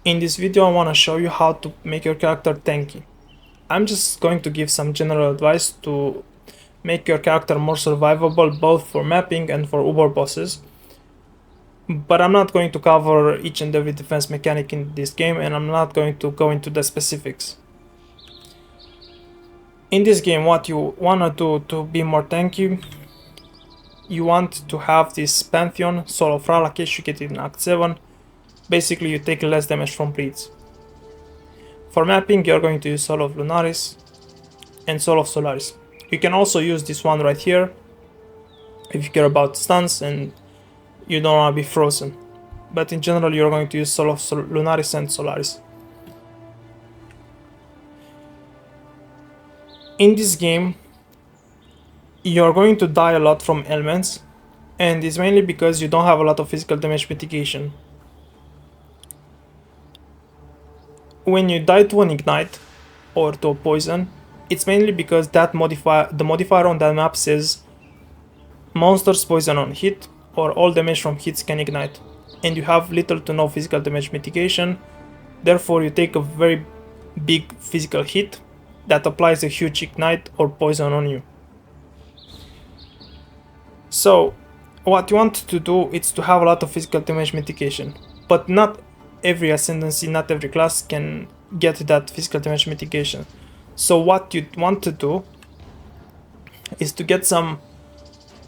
In this video I want to show you how to make your character tanky. I'm just going to give some general advice to make your character more survivable both for mapping and for uber bosses. But I'm not going to cover each and every defense mechanic in this game, and I'm not going to go into the specifics. In this game, what you want to do to be more tanky, you want to have this Pantheon, Soul of Ralakesh, you get it in Act 7. Basically, you take less damage from bleeds. For mapping, you're going to use Soul of Lunaris and Soul of Solaris. You can also use this one right here if you care about stuns and you don't want to be frozen. But in general, you're going to use Soul of Lunaris and Solaris. In this game, you're going to die a lot from ailments, and it's mainly because you don't have a lot of physical damage mitigation. When you die to an ignite or to a poison, it's mainly because that the modifier on that map says monsters poison on hit or all damage from hits can ignite, and you have little to no physical damage mitigation. Therefore, you take a very big physical hit that applies a huge ignite or poison on you. So what you want to do is to have a lot of physical damage mitigation, but not every ascendancy, not every class can get that physical damage mitigation. So what you want to do is to get some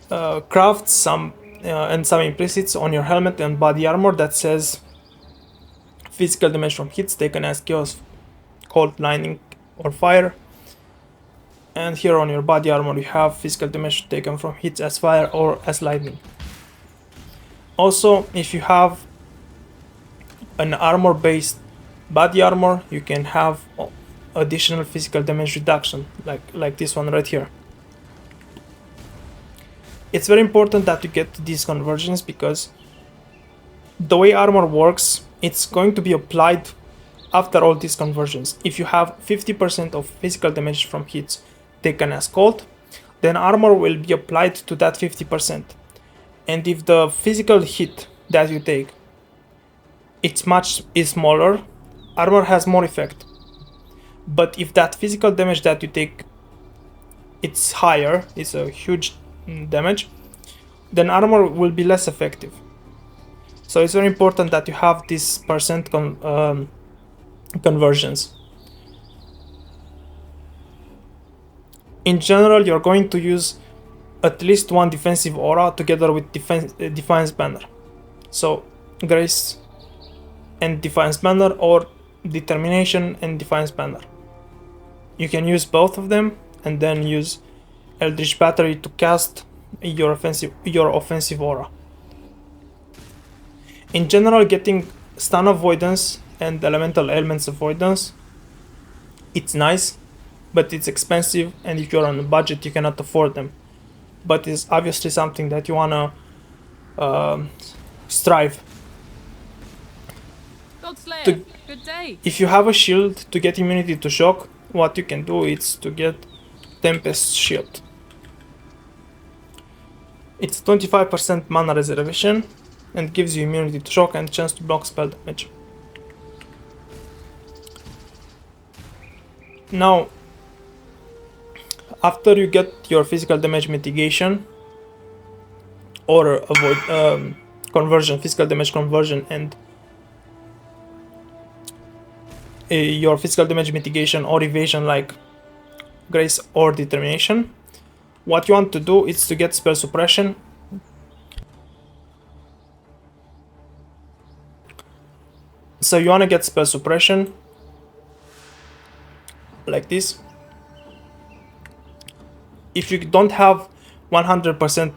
crafts, and some implicits on your helmet and body armor that says physical damage from hits taken as chaos, cold, lightning, or fire. And here on your body armor you have physical damage taken from hits as fire or as lightning. Also, if you have an armor based body armor, you can have additional physical damage reduction like this one right here. It's very important that you get these conversions, because the way armor works, it's going to be applied after all these conversions. If you have 50% of physical damage from hits taken as cold, then armor will be applied to that 50%. And if the physical hit that you take is smaller, armor has more effect. But if that physical damage that you take it's higher, it's a huge damage, then armor will be less effective. So it's very important that you have this percent conversions. In general, you're going to use at least one defensive aura together with defiance banner. So grace and defiance banner, or determination and defiance banner. You can use both of them and then use Eldritch Battery to cast your offensive aura. In general, getting stun avoidance and elemental ailments avoidance, it's nice, but it's expensive, and if you're on a budget you cannot afford them. But it's obviously something that you wanna strive. Good day. If you have a shield to get immunity to shock, what you can do is to get Tempest Shield. It's 25% mana reservation and gives you immunity to shock and chance to block spell damage. Now, after you get your physical damage mitigation or avoid conversion, physical damage conversion, and your physical damage mitigation or evasion like grace or determination, what you want to do is to get spell suppression. So you want to get spell suppression like this. If you don't have 100%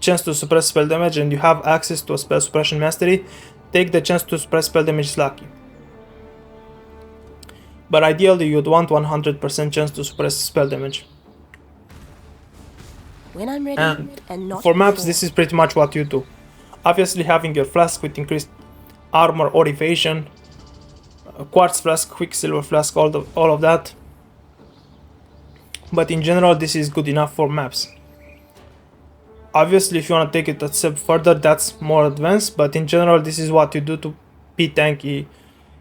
chance to suppress spell damage and you have access to a spell suppression mastery, take the chance to suppress spell damage lucky. But ideally you'd want 100% chance to suppress spell damage. When I'm ready, and for maps, this is pretty much what you do. Obviously, having your flask with increased armor or evasion, quartz flask, quicksilver flask, all of that. But in general, this is good enough for maps. Obviously, if you want to take it a step further, that's more advanced. But in general, this is what you do to be tanky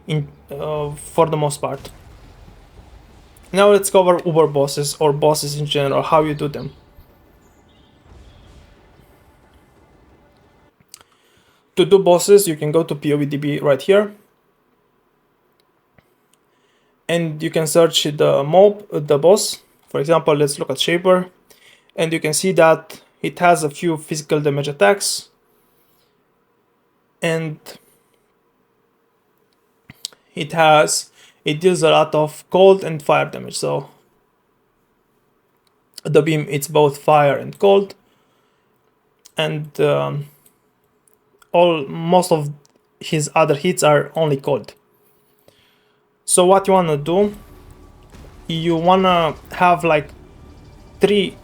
for the most part. Now let's cover uber bosses or bosses in general, how you do them. To do bosses, you can go to POVDB right here, and you can search the mob, the boss. For example, let's look at Shaper, and you can see that it has a few physical damage attacks, and it deals a lot of cold and fire damage. So the beam, it's both fire and cold, and most of his other hits are only cold. So what you wanna do, you wanna have like 3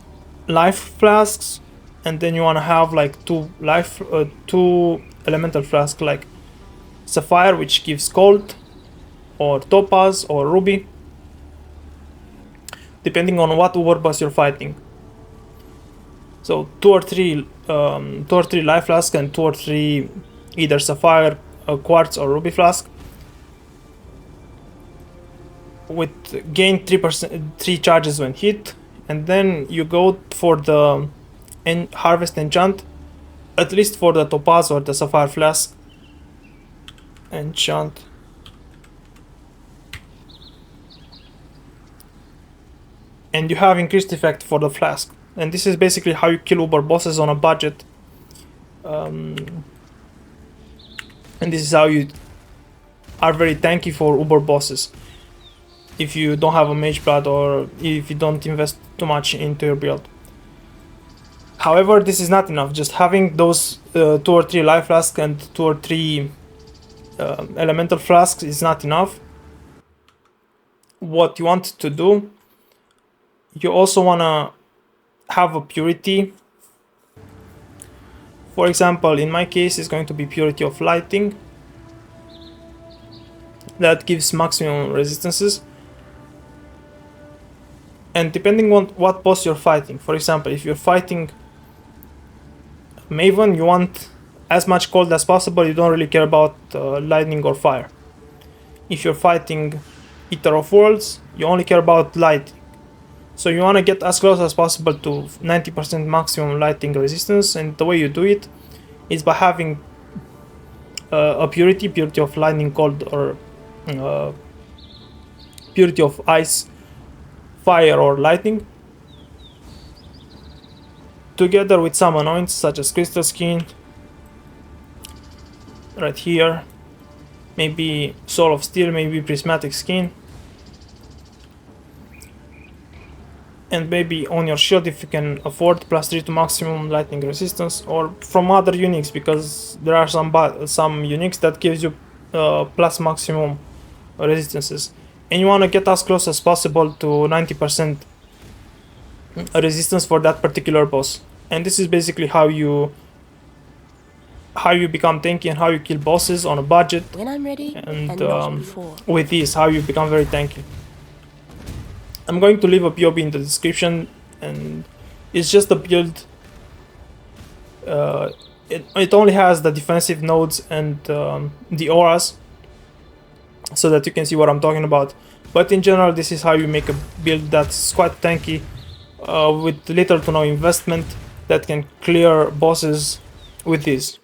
life flasks, and then you wanna have like 2 elemental flasks, like sapphire, which gives cold, or topaz or ruby, depending on what uber boss you're fighting. So 2 or 3 life flasks and 2 or 3 either sapphire, quartz or ruby flask, with gain 3 charges when hit. And then you go for the harvest enchant, at least for the topaz or the sapphire flask. Enchant. And you have increased effect for the flask. And this is basically how you kill uber bosses on a budget. And this is how you are very tanky for uber bosses, if you don't have a mage blood or if you don't invest too much into your build. However, this is not enough. Just having those 2 or 3 life flasks and 2 or 3 elemental flasks is not enough. What you want to do, you also want to have a purity. For example, in my case, it's going to be purity of lighting. That gives maximum resistances. And depending on what boss you're fighting, for example, if you're fighting Maven, you want as much cold as possible. You don't really care about lightning or fire. If you're fighting Eater of Worlds, you only care about light. So you want to get as close as possible to 90% maximum lighting resistance, and the way you do it is by having a purity of lightning, cold, or purity of ice, fire, or lightning, together with some annoints such as crystal skin right here, maybe soul of steel, maybe prismatic skin, and maybe on your shield if you can afford, +3 to maximum lightning resistance, or from other uniques, because there are some uniques that gives you plus maximum resistances, and you want to get as close as possible to 90% resistance for that particular boss. And this is basically how you become tanky and how you kill bosses on a budget. When I'm ready, and not before. with this, how you become very tanky. I'm going to leave a POB in the description, and it's just a build. It only has the defensive nodes and the auras, so that you can see what I'm talking about. But in general, this is how you make a build that's quite tanky, with little to no investment, that can clear bosses with this.